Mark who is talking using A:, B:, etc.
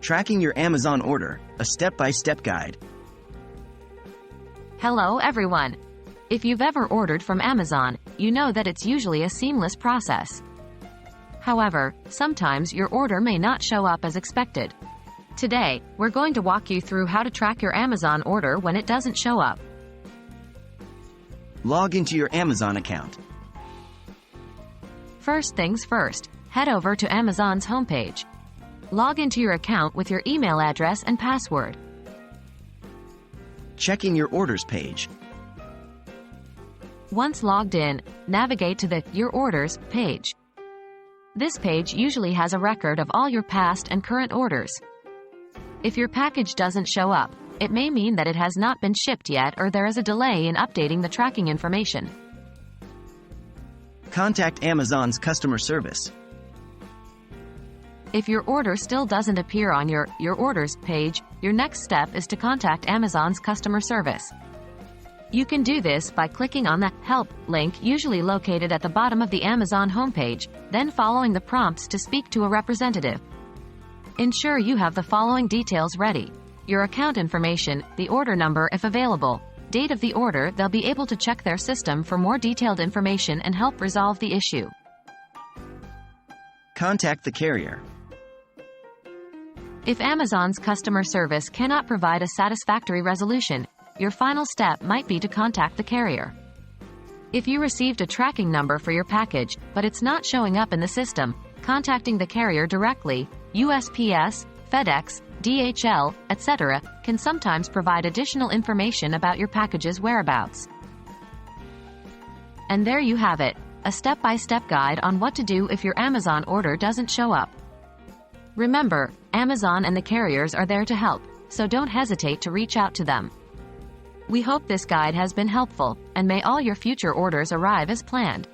A: Tracking your Amazon order, a step-by-step guide.
B: Hello everyone! If you've ever ordered from Amazon, you know that it's usually a seamless process. However, sometimes your order may not show up as expected. Today, we're going to walk you through how to track your Amazon order when it doesn't show up.
A: Log into your Amazon account.
B: First things first, head over to Amazon's homepage. Log into your account with your email address and password.
A: Checking your orders page.
B: Once logged in, navigate to the Your Orders page. This page usually has a record of all your past and current orders. If your package doesn't show up, it may mean that it has not been shipped yet or there is a delay in updating the tracking information.
A: Contact Amazon's customer service.
B: If your order still doesn't appear on your Orders page, your next step is to contact Amazon's customer service. You can do this by clicking on the Help link usually located at the bottom of the Amazon homepage, then following the prompts to speak to a representative. Ensure you have the following details ready: your account information, the order number if available, date of the order. They'll be able to check their system for more detailed information and help resolve the issue.
A: Contact the carrier.
B: If Amazon's customer service cannot provide a satisfactory resolution, your final step might be to contact the carrier. If you received a tracking number for your package, but it's not showing up in the system, contacting the carrier directly, USPS, FedEx, DHL, etc., can sometimes provide additional information about your package's whereabouts. And there you have it, a step-by-step guide on what to do if your Amazon order doesn't show up. Remember, Amazon and the carriers are there to help, so don't hesitate to reach out to them. We hope this guide has been helpful, and may all your future orders arrive as planned.